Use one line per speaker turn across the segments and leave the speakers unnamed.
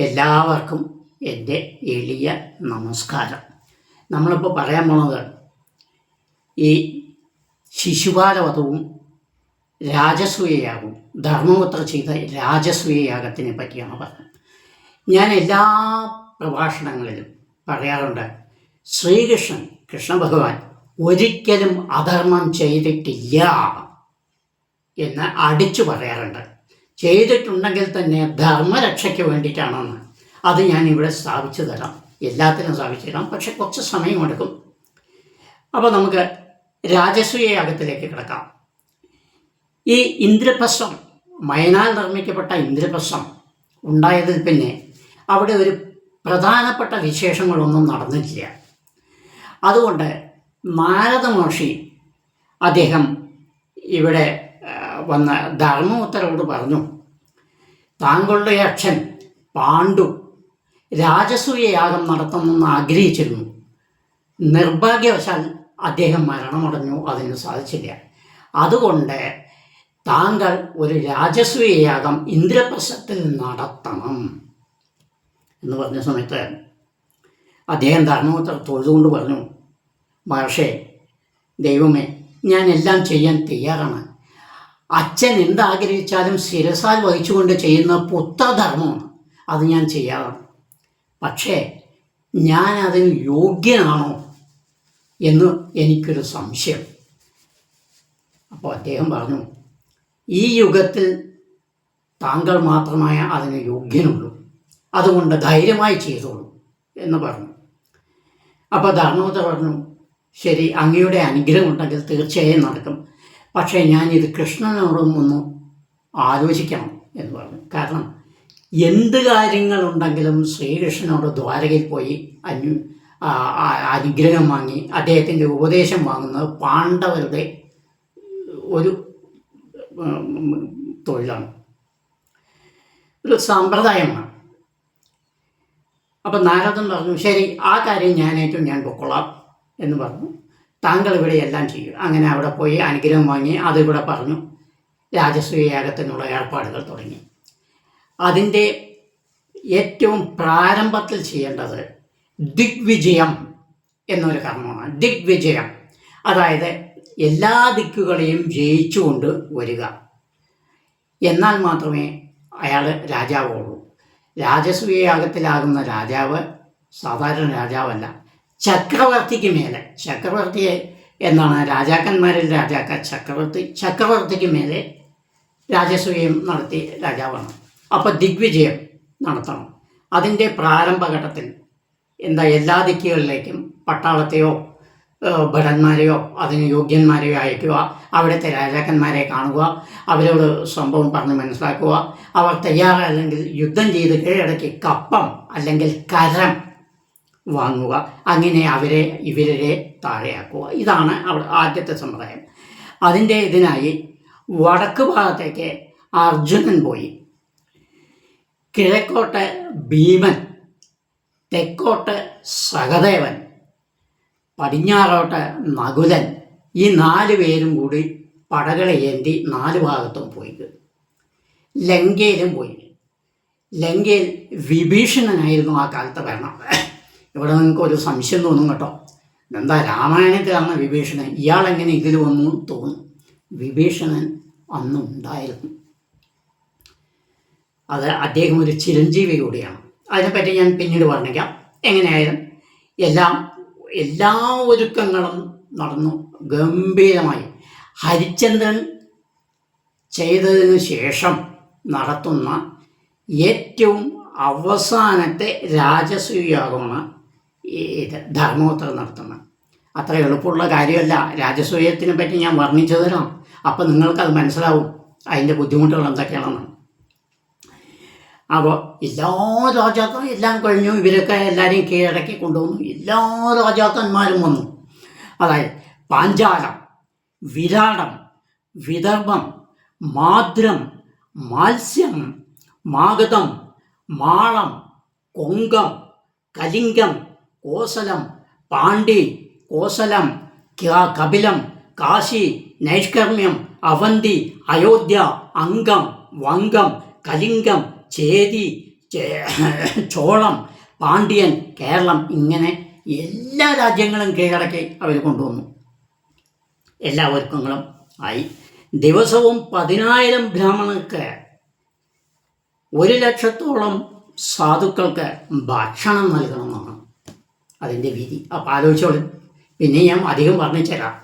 എല്ലാവർക്കും എൻ്റെ എളിയ നമസ്കാരം. നമ്മളിപ്പോൾ പറയാൻ പോണത് ഈ ശിശുപാലവധവും രാജസൂയയാഗവും ധർമ്മപുത്ര ചെയ്ത രാജസൂയയാഗത്തിനെ പറ്റിയാണ് പറഞ്ഞത്. ഞാൻ എല്ലാ പ്രഭാഷണങ്ങളിലും പറയാറുണ്ട്, കൃഷ്ണ ഭഗവാൻ ഒരിക്കലും അധർമ്മം ചെയ്തിട്ടില്ല എന്ന് അടിച്ചു പറയാറുണ്ട്. ചെയ്തിട്ടുണ്ടെങ്കിൽ തന്നെ ധർമ്മരക്ഷയ്ക്ക് വേണ്ടിയിട്ടാണെന്ന്. അത് ഞാൻ ഇവിടെ സ്ഥാപിച്ചു തരാം, എല്ലാത്തിനും സ്ഥാപിച്ചു തരാം, പക്ഷെ കുറച്ച് സമയം എടുക്കും. അപ്പോൾ നമുക്ക് രാജസൂയ യാഗത്തിലേക്ക് കിടക്കാം. ഈ ഇന്ദ്രപ്രസ്ഥം, മയനാൽ നിർമ്മിക്കപ്പെട്ട ഇന്ദ്രപ്രസ്ഥം ഉണ്ടായതിൽ പിന്നെ അവിടെ ഒരു പ്രധാനപ്പെട്ട വിശേഷങ്ങളൊന്നും നടന്നിട്ടില്ല. അതുകൊണ്ട് നാരദ മഹർഷി അദ്ദേഹം ഇവിടെ വന്ന ധർമ്മപുത്രരോട് പറഞ്ഞു, താങ്കളുടെ അച്ഛൻ പാണ്ഡു രാജസൂയ യാഗം നടത്തണമെന്ന് ആഗ്രഹിച്ചിരുന്നു. നിർഭാഗ്യവശാൽ അദ്ദേഹം മരണമടഞ്ഞു, അതിന് സാധിച്ചില്ല. അതുകൊണ്ട് താങ്കൾ ഒരു രാജസൂയ യാഗം ഇന്ദ്രപ്രസ്ഥത്തിൽ നടത്തണം എന്ന് പറഞ്ഞ സമയത്ത് അദ്ദേഹം ധർമ്മപുത്ര തൊഴുതുകൊണ്ട് പറഞ്ഞു, മഹർഷേ, ദൈവമേ, ഞാൻ എല്ലാം ചെയ്യാൻ തയ്യാറാണ്. അച്ഛൻ എന്താഗ്രഹിച്ചാലും ശിരസാൽ വഹിച്ചുകൊണ്ട് ചെയ്യുന്ന പുത്രധർമ്മമാണ്, അത് ഞാൻ ചെയ്യാറാണ്. പക്ഷേ ഞാൻ അതിന് യോഗ്യനാണോ എന്ന് എനിക്കൊരു സംശയം. അപ്പോൾ അദ്ദേഹം പറഞ്ഞു, ഈ യുഗത്തിൽ താങ്കൾ മാത്രമേ അതിന് യോഗ്യനുള്ളൂ, അതുകൊണ്ട് ധൈര്യമായി ചെയ്തോളൂ എന്ന് പറഞ്ഞു. അപ്പോൾ ധർമ്മപുത്ര പറഞ്ഞു, ശരി, അങ്ങയുടെ അനുഗ്രഹം ഉണ്ടെങ്കിൽ തീർച്ചയായും നടക്കും. പക്ഷേ ഞാനിത് കൃഷ്ണനോടും ഒന്ന് ആലോചിക്കണം എന്ന് പറഞ്ഞു. കാരണം എന്ത് കാര്യങ്ങളുണ്ടെങ്കിലും ശ്രീകൃഷ്ണനോട് ദ്വാരകയിൽ പോയി അനുഗ്രഹം വാങ്ങി അദ്ദേഹത്തിൻ്റെ ഉപദേശം വാങ്ങുന്നത് പാണ്ഡവരുടെ ഒരു തൊഴിലാണ്, ഒരു സമ്പ്രദായമാണ്. അപ്പം നാരദൻ പറഞ്ഞു, ശരി, ആ കാര്യം ഞാൻ പൊക്കോളാം എന്ന് പറഞ്ഞു. താങ്കൾ ഇവിടെ എല്ലാം ചെയ്യും. അങ്ങനെ അവിടെ പോയി അനുഗ്രഹം വാങ്ങി അതിവിടെ പറഞ്ഞു. രാജസൂയ യാഗത്തിനുള്ള ഏർപ്പാടുകൾ തുടങ്ങി. അതിൻ്റെ ഏറ്റവും പ്രാരംഭത്തിൽ ചെയ്യേണ്ടത് ദിഗ്വിജയം എന്നൊരു കർമ്മമാണ്. ദിഗ്വിജയം, അതായത് എല്ലാ ദിക്കുകളെയും ജയിച്ചുകൊണ്ട് വരിക. എന്നാൽ മാത്രമേ അയാൾ രാജാവുള്ളൂ. രാജസൂയ യാഗത്തിലാകുന്ന രാജാവ് സാധാരണ രാജാവല്ല, ചക്രവർത്തിക്ക് മേലെ. ചക്രവർത്തി എന്നാണ് രാജാക്കന്മാരിൽ ചക്രവർത്തിക്ക് മേലെ രാജസൂയം നടത്തി രാജാവാണ്. അപ്പോൾ ദിഗ്വിജയം നടത്തണം. അതിൻ്റെ പ്രാരംഭഘട്ടത്തിൽ എല്ലാ ദിക്കുകളിലേക്കും പട്ടാളത്തെയോ ഭടന്മാരെയോ അതിന് യോഗ്യന്മാരെയോ അയക്കുക, അവിടുത്തെ രാജാക്കന്മാരെ കാണുക, അവരോട് സംഭവം പറഞ്ഞ് മനസ്സിലാക്കുക. അവർ തയ്യാറല്ലെങ്കിൽ യുദ്ധം ചെയ്ത് കീഴടക്കി കപ്പം അല്ലെങ്കിൽ കരം വാങ്ങുക. അങ്ങനെ ഇവരെ താഴെയാക്കുക. ഇതാണ് ആദ്യത്തെ സമ്പ്രദായം. അതിൻ്റെ ഇതിനായി വടക്ക് ഭാഗത്തേക്ക് അർജുനൻ പോയി, കിഴക്കോട്ട് ഭീമൻ, തെക്കോട്ട് സഹദേവൻ, പടിഞ്ഞാറോട്ട് നകുലൻ, ഈ 4 പേരും കൂടി പടകളെ ഏന്തി 4 ഭാഗത്തും പോയി. ലങ്കയിലും പോയി. ലങ്കയിൽ വിഭീഷണനായിരുന്നു ആ കാലത്ത് ഭരണം. ഇവിടെ നിങ്ങൾക്ക് ഒരു സംശയം തോന്നും കേട്ടോ, എന്താ രാമായണത്തിലാണ് വിഭീഷണൻ, ഇയാളെങ്ങനെ ഇതിൽ വന്നു തോന്നും. വിഭീഷണൻ അന്നുണ്ടായിരുന്നു. അത് അദ്ദേഹം ഒരു ചിരഞ്ജീവി കൂടിയാണ്. അതിനെപ്പറ്റി ഞാൻ പിന്നീട് പറഞ്ഞേക്കാം. എങ്ങനെയായാലും എല്ലാ ഒരുക്കങ്ങളും നടന്നു ഗംഭീരമായി. ഹരിശ്ചന്ദ്രൻ ചെയ്തതിനു ശേഷം നടത്തുന്ന ഏറ്റവും അവസാനത്തെ രാജസൂയയാഗമാണ് ധർമ്മപുത്ര നടത്തുന്നത്. അത്ര എളുപ്പമുള്ള കാര്യമല്ല. രാജസൂയത്തിനെ പറ്റി ഞാൻ വർണ്ണിച്ചു തരാം, അപ്പം നിങ്ങൾക്കത് മനസ്സിലാവും അതിൻ്റെ ബുദ്ധിമുട്ടുകൾ എന്തൊക്കെയാണെന്ന്. അപ്പോൾ എല്ലാ രാജാക്കളും എല്ലാം കഴിഞ്ഞു. ഇവരൊക്കെ എല്ലാവരെയും കീഴടക്കി കൊണ്ടുവന്നു. എല്ലാ രാജാക്കന്മാരും വന്നു. അതായത് പാഞ്ചാലം, വിരാടം, വിദർഭം, മാദ്രം, മാത്സ്യം, മാഗധം, മാളം, കൊങ്കം, കലിംഗം, കോസലം, പാണ്ഡി, കോസലം, കപിലം, കാശി, നൈഷ്കർമ്മ്യം, അവന്തി, അയോധ്യ, അംഗം, വംഗം, കലിംഗം, ചേതി, ചോളം, പാണ്ഡ്യൻ, കേരളം, ഇങ്ങനെ എല്ലാ രാജ്യങ്ങളും കീഴടക്കി അവർ കൊണ്ടുവന്നു. എല്ലാ ഒരുക്കങ്ങളും ആയി. ദിവസവും 10,000 ബ്രാഹ്മണർക്ക് 1,00,000-ഓളം സാധുക്കൾക്ക് ഭക്ഷണം നൽകണമെന്നാണ് അതിൻ്റെ വിധി. അപ്പോൾ ആലോചിച്ചോളൂ. പിന്നെ ഞാൻ അധികം പറഞ്ഞുതരാം.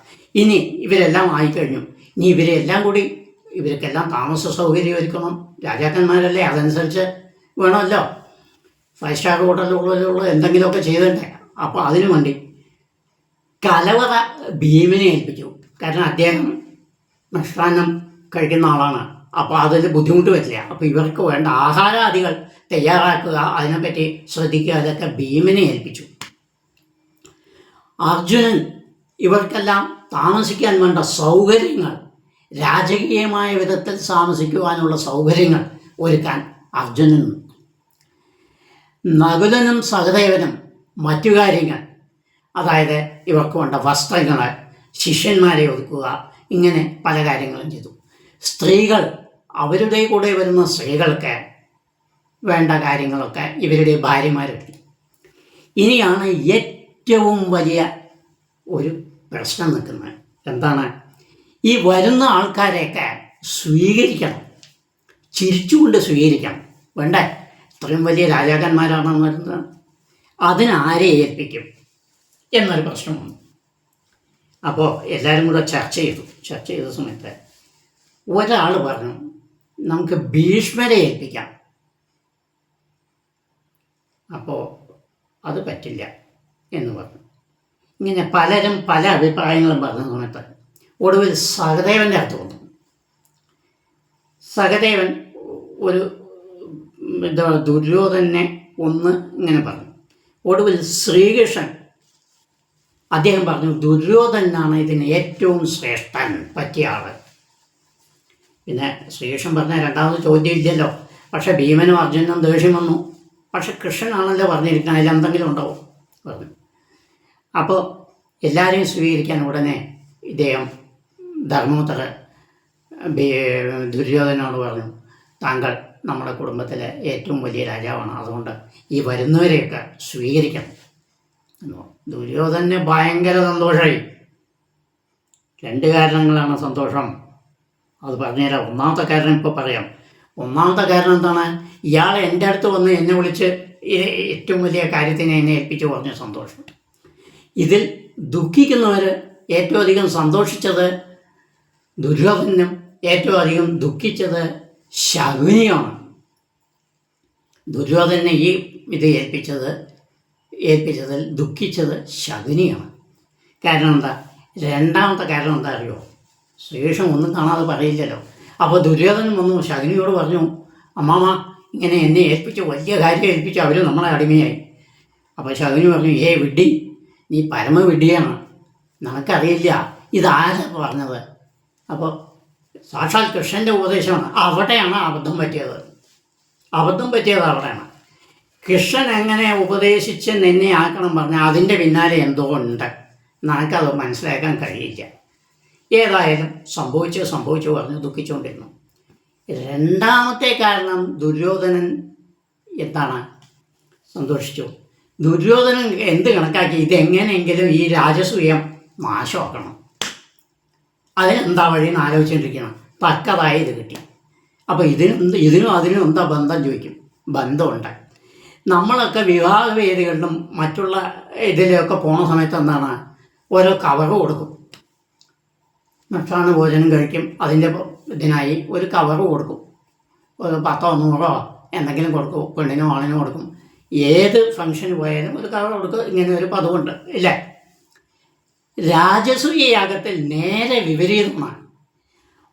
ഇനി ഇവരെല്ലാം ആയിക്കഴിഞ്ഞു. ഇനി ഇവരെല്ലാം കൂടി ഇവർക്കെല്ലാം താമസ സൗകര്യം ഒരുക്കണം. രാജാക്കന്മാരല്ലേ, അതനുസരിച്ച് വേണമല്ലോ. 5 സ്റ്റാർ ഹോട്ടലുകളിലുള്ള എന്തെങ്കിലുമൊക്കെ ചെയ്തിട്ടേ. അപ്പോൾ അതിനു വേണ്ടി കലവറ ഭീമനെ ഏൽപ്പിച്ചു. കാരണം അദ്ദേഹം മിഷ്ടാന്നം കഴിക്കുന്ന ആളാണ്. അപ്പോൾ അതിൽ ബുദ്ധിമുട്ട് വരില്ല. അപ്പോൾ ഇവർക്ക് വേണ്ട ആഹാരാദികൾ തയ്യാറാക്കുക, അതിനെപ്പറ്റി ശ്രദ്ധിക്കുക, അതൊക്കെ ഭീമനെ ഏൽപ്പിച്ചു. അർജുനൻ ഇവർക്കെല്ലാം താമസിക്കാൻ വേണ്ട സൗകര്യങ്ങൾ, രാജകീയമായ വിധത്തിൽ താമസിക്കുവാനുള്ള സൗകര്യങ്ങൾ ഒരുക്കാൻ അർജുനൻ. നകുലനും സഹദേവനും മറ്റു കാര്യങ്ങൾ, അതായത് ഇവർക്ക് വേണ്ട വസ്ത്രങ്ങൾ, ശിഷ്യന്മാരെ ഒതുക്കുക, ഇങ്ങനെ പല കാര്യങ്ങളും ചെയ്തു. സ്ത്രീകൾ, അവരുടെ കൂടെ വരുന്ന സ്ത്രീകൾക്ക് വേണ്ട കാര്യങ്ങളൊക്കെ ഇവരുടെ ഭാര്യമാരെടുത്തു. ഇനിയാണ് ഏറ്റവും വലിയ ഒരു പ്രശ്നം നിൽക്കുന്നത്. എന്താണ്? ഈ വരുന്ന ആൾക്കാരെയൊക്കെ സ്വീകരിക്കണം, ചിരിച്ചുകൊണ്ട് സ്വീകരിക്കണം. വേണ്ടേ? ഇത്രയും വലിയ രാജാക്കന്മാരാണെന്ന് വരുന്നത്. അതിനാരെ ഏൽപ്പിക്കും എന്നൊരു പ്രശ്നം വന്നു. അപ്പോൾ എല്ലാവരും കൂടെ ചർച്ച ചെയ്ത സമയത്ത് ഒരാൾ പറഞ്ഞു, നമുക്ക് ഭീഷ്മരെ ഏൽപ്പിക്കാം. അപ്പോൾ അത് പറ്റില്ല എന്ന് പറഞ്ഞു. ഇങ്ങനെ പലരും പല അഭിപ്രായങ്ങളും പറഞ്ഞ സമയത്ത് ഒടുവിൽ സഹദേവൻ്റെ അടുത്ത് വന്നു. സഹദേവൻ ഒരു ദുര്യോധനെ ഒന്ന് ഇങ്ങനെ പറഞ്ഞു. ഒടുവിൽ ശ്രീകൃഷ്ണൻ അദ്ദേഹം പറഞ്ഞു, ദുര്യോധനാണ് ഇതിന് ഏറ്റവും ശ്രേഷ്ഠൻ, പറ്റിയ ആൾ. പിന്നെ ശ്രീകൃഷ്ണൻ പറഞ്ഞ രണ്ടാമത് ചോദ്യം ഇല്ലല്ലോ. പക്ഷെ ഭീമനും അർജുനനും ദേഷ്യം വന്നു. പക്ഷെ കൃഷ്ണനാണല്ലോ പറഞ്ഞിരിക്കുന്നത്, അതിലെന്തെങ്കിലും ഉണ്ടാവും പറഞ്ഞു. അപ്പോൾ എല്ലാവരെയും സ്വീകരിക്കാൻ ഉടനെ ഇദ്ദേഹം ധർമ്മപുത്ര ദുര്യോധനോട് പറഞ്ഞു, താങ്കൾ നമ്മുടെ കുടുംബത്തിലെ ഏറ്റവും വലിയ രാജാവാണ്, അതുകൊണ്ട് ഈ വരുന്നവരെയൊക്കെ സ്വീകരിക്കണം എന്ന് പറഞ്ഞു. ദുര്യോധനെ ഭയങ്കര സന്തോഷമായി. 2 കാരണങ്ങളാണ് സന്തോഷം. അത് പറഞ്ഞുതരാം. ഒന്നാമത്തെ കാരണം ഇപ്പോൾ പറയാം. ഒന്നാമത്തെ കാരണം എന്താണ്? ഇയാൾ എൻ്റെ അടുത്ത് വന്ന് എന്നെ വിളിച്ച് ഏറ്റവും വലിയ കാര്യത്തിന് എന്നെ ഏൽപ്പിച്ച് പറഞ്ഞ സന്തോഷം. ഇതിൽ ദുഃഖിക്കുന്നവർ ഏറ്റവും അധികം സന്തോഷിച്ചത് ദുര്യോധനും, ഏറ്റവും അധികം ദുഃഖിച്ചത് ശകുനിയാണ്. ദുര്യോധനെ ഈ ഇത് ഏൽപ്പിച്ചതിൽ ദുഃഖിച്ചത് ശകുനിയാണ്. കാരണം എന്താ? രണ്ടാമത്തെ കാരണം എന്താ അറിയോ? ശ്രീകൃഷ്ണൻ ഒന്നും കാണാതെ പറയില്ലല്ലോ. അപ്പോൾ ദുര്യോധനൻ വന്നു ശകുനിയോട് പറഞ്ഞു, അമ്മാമ ഇങ്ങനെ എന്നെ വലിയ കാര്യം ഏൽപ്പിച്ചു, അവർ നമ്മളെ അടിമയായി. അപ്പോൾ ശകുനി പറഞ്ഞു, വിഡ്ഢി, നീ പരമവിഡ്ഢിയാണ്, നമുക്കറിയില്ല ഇതാരാ പറഞ്ഞത്. അപ്പോൾ സാക്ഷാൽ കൃഷ്ണൻ്റെ ഉപദേശമാണ്. അവിടെയാണ് അബദ്ധം പറ്റിയത്. അവിടെയാണ്. കൃഷ്ണൻ എങ്ങനെ ഉപദേശിച്ച് നിന്നെ ആക്കണം പറഞ്ഞാൽ അതിൻ്റെ പിന്നാലെ എന്തോ ഉണ്ട്, നമുക്കത് മനസ്സിലാക്കാൻ കഴിയില്ല. ഏതായാലും സംഭവിച്ചു പറഞ്ഞ് ദുഃഖിച്ചുകൊണ്ടിരുന്നു. രണ്ടാമത്തെ കാരണം ദുര്യോധനൻ എന്താണ്? സന്തോഷിച്ചു. ദുര്യോധനൻ എന്ത് കണക്കാക്കി? ഇതെങ്ങനെയെങ്കിലും ഈ രാജസൂയം നാശമാക്കണം, അതിനെന്താ വഴിയെന്ന് ആലോചിച്ചുകൊണ്ടിരിക്കണം. തക്കതായി ഇത് കിട്ടി. അപ്പോൾ ഇതിനും അതിനും എന്താ ബന്ധം ചോദിക്കും. ബന്ധമുണ്ട്. നമ്മളൊക്കെ വിവാഹ വേദികളിലും മറ്റുള്ള ഇതിലൊക്കെ പോണ സമയത്ത് എന്താണ്, ഓരോ കവറ് കൊടുക്കും. ഭക്ഷണ ഭോജനം കഴിക്കും, അതിൻ്റെ ഇതിനായി ഒരു കവറ് കൊടുക്കും. ഒരു 10 or 100 എന്തെങ്കിലും കൊടുക്കും. പെണ്ണിനും ആണിനും കൊടുക്കും. ഏത് ഫംഗ്ഷന് പോയാലും ഒരു കവർ കൊടുക്കുക. ഇങ്ങനെ ഒരു പതിവുണ്ട് ഇല്ലേ? രാജസൂയ യാഗത്തിൽ നേരെ വിപരീതമാണ്.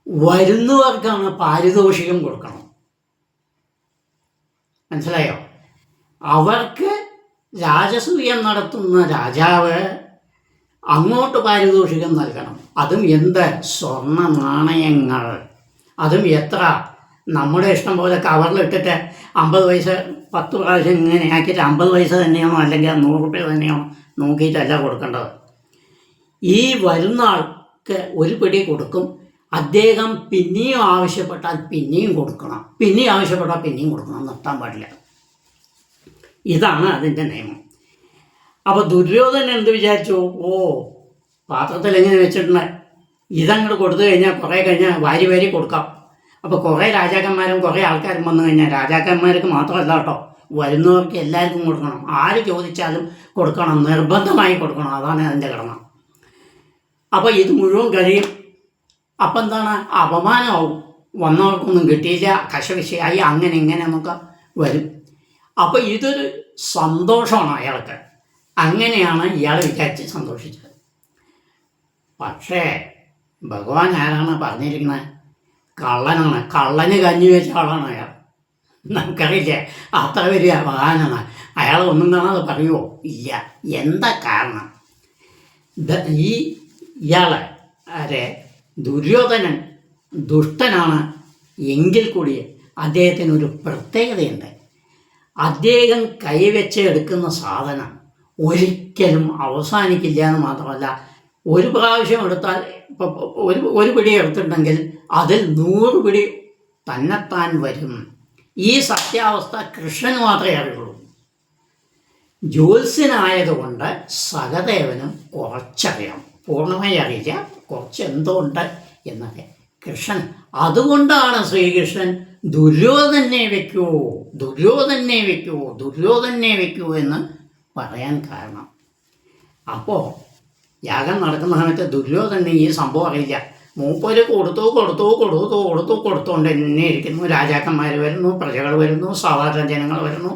വരുന്നവർക്കാണ് പാരിതോഷികം കൊടുക്കണം. മനസ്സിലായോ? അവർക്ക് രാജസൂയം നടത്തുന്ന രാജാവ് അങ്ങോട്ട് പാരിതോഷികം നൽകണം. അതും എന്ത്? സ്വർണ്ണ നാണയങ്ങൾ. അതും എത്ര? നമ്മുടെ ഇഷ്ടം പോലെ കവറിലിട്ടിട്ട് 50 പൈസ 10 പ്രാവശ്യം ഇങ്ങനെ ആക്കിയിട്ട് 50 പൈസ തന്നെയാണോ അല്ലെങ്കിൽ 100 രൂപ തന്നെയാണോ നോക്കിയിട്ടല്ല കൊടുക്കേണ്ടത്. ഈ വരുന്ന ആൾക്ക് ഒരു പിടി കൊടുക്കും. അദ്ദേഹം പിന്നെയും ആവശ്യപ്പെട്ടാൽ പിന്നെയും കൊടുക്കണം, പിന്നെയും ആവശ്യപ്പെട്ടാൽ പിന്നെയും കൊടുക്കണം, നിർത്താൻ പാടില്ല. ഇതാണ് അതിൻ്റെ നിയമം. അപ്പോൾ ദുര്യോധനൻ എന്ത് വിചാരിച്ചു? പാത്രത്തിൽ എങ്ങനെ വെച്ചിട്ടുണ്ട്, ഇതങ്ങോട്ട് കൊടുത്തു കഴിഞ്ഞാൽ കുറേ കഴിഞ്ഞാൽ വാരി വാരി കൊടുക്കാം. അപ്പോൾ കുറേ രാജാക്കന്മാരും കുറേ ആൾക്കാരും വന്നു കഴിഞ്ഞാൽ രാജാക്കന്മാർക്ക് മാത്രമല്ല കേട്ടോ, വരുന്നവർക്ക് എല്ലാവർക്കും കൊടുക്കണം. ആര് ചോദിച്ചാലും കൊടുക്കണം, നിർബന്ധമായി കൊടുക്കണം. അതാണ് അതിൻ്റെ കടമ. അപ്പോൾ ഇത് മുഴുവൻ കഴിയും. അപ്പം എന്താണ്, അപമാനമാവും. വന്നവർക്കൊന്നും കിട്ടിയില്ല, കശവിശയായി, അങ്ങനെ ഇങ്ങനെ എന്നൊക്കെ വരും. അപ്പോൾ ഇതൊരു സന്തോഷമാണ് അയാൾക്ക്. അങ്ങനെയാണ് ഇയാൾ വിചാരിച്ച് സന്തോഷിച്ചത്. പക്ഷേ ഭഗവാൻ ആരാണ് പറഞ്ഞിരിക്കുന്നത്? കള്ളനാണ്. കള്ളന് കഞ്ഞി വെച്ച ആളാണ് അയാൾ. നമുക്കറിയില്ലേ, അത്ര വലിയ മഹാനാണ് അയാൾ. ഒന്നും കാണാതെ പറയുമോ? ഇല്ല. എന്താ കാരണം? ഇയാളെ ദുര്യോധനൻ ദുഷ്ടനാണ് എങ്കിൽ കൂടി അദ്ദേഹത്തിനൊരു പ്രത്യേകതയുണ്ട്. അദ്ദേഹം കൈവച്ച് എടുക്കുന്ന സാധനം ഒരിക്കലും അവസാനിക്കില്ല എന്ന് മാത്രമല്ല, ഒരു പ്രാവശ്യം എടുത്താൽ ഇപ്പോൾ ഒരു പിടി എടുത്തിട്ടുണ്ടെങ്കിൽ അതിൽ 100 പിടി തന്നെത്താൻ വരും. ഈ സത്യാവസ്ഥ കൃഷ്ണന് മാത്രമേ അറിയുള്ളൂ. ജ്യോത്സ്യനായതുകൊണ്ട് സഹദേവനും കുറച്ചറിയാം, പൂർണ്ണമായി അറിയില്ല, കുറച്ച് എന്തോ ഉണ്ട് എന്നൊക്കെ കൃഷ്ണൻ. അതുകൊണ്ടാണ് ശ്രീകൃഷ്ണൻ ദുര്യോധനെ വെക്കൂ, ദുര്യോധനെ വെക്കൂ, ദുര്യോധനെ വെക്കൂ എന്ന് പറയാൻ കാരണം. അപ്പോൾ യാഗം നടക്കുന്ന സമയത്ത് ദുര്യോധനെ ഈ സംഭവം അറിയില്ല. മൂപ്പര് കൊടുത്തുകൊണ്ട് തന്നെ ഇരിക്കുന്നു. രാജാക്കന്മാർ വരുന്നു, പ്രജകൾ വരുന്നു, സാധാരണ ജനങ്ങൾ വരുന്നു,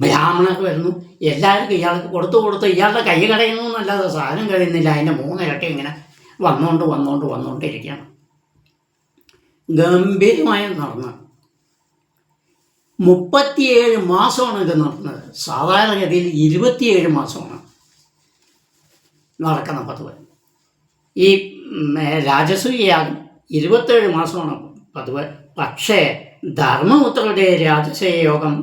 ബ്രാഹ്മണർ വരുന്നു. എല്ലാവർക്കും ഇയാൾക്ക് കൊടുത്ത് ഇയാളുടെ കൈ കടയുന്നു എന്നല്ലാതെ സാധനം കഴിയുന്നില്ല. അതിൻ്റെ 3 ഇരട്ടി ഇങ്ങനെ വന്നുകൊണ്ടിരിക്കുകയാണ്. ഗംഭീരമായി നടന്ന് 37 മാസമാണ് ഇത് നടക്കുന്നത്. സാധാരണഗതിയിൽ 27 മാസമാണ് നടക്കുന്ന പതിവ്. ഈ രാജസൂയയാഗം 27 മാസമാണ് പതിവ്. പക്ഷേ ധർമ്മപുത്രരുടെ രാജസൂയയാഗം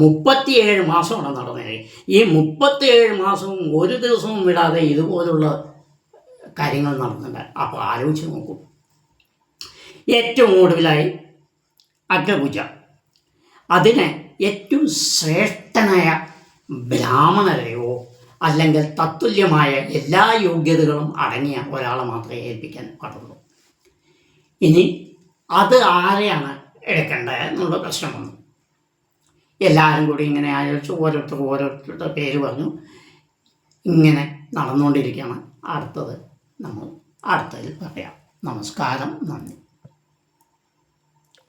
37 മാസമാണ് നടന്നത്. ഈ 37 മാസവും ഒരു ദിവസവും വിടാതെ ഇതുപോലുള്ള കാര്യങ്ങൾ നടന്നുണ്ട്. അപ്പോൾ ആലോചിച്ച് നോക്കൂ. ഏറ്റവും ഒടുവിലായി അഗ്നിപൂജ. അതിന് ഏറ്റവും ശ്രേഷ്ഠനായ ബ്രാഹ്മണരെയോ അല്ലെങ്കിൽ തത്തുല്യമായ എല്ലാ യോഗ്യതകളും അടങ്ങിയ ഒരാളെ മാത്രമേ ഏൽപ്പിക്കാൻ പാടുള്ളൂ. ഇനി അത് ആരെയാണ് എടുക്കേണ്ടത് എന്നുള്ള പ്രശ്നം വന്നു. എല്ലാവരും കൂടി ഇങ്ങനെ ആലോചിച്ച് ഓരോരുത്തരുടെ പേര് പറഞ്ഞു. ഇങ്ങനെ നടന്നുകൊണ്ടിരിക്കുകയാണ്. അടുത്തത് നമ്മൾ അടുത്തതിൽ പറയാം. നമസ്കാരം, നന്ദി.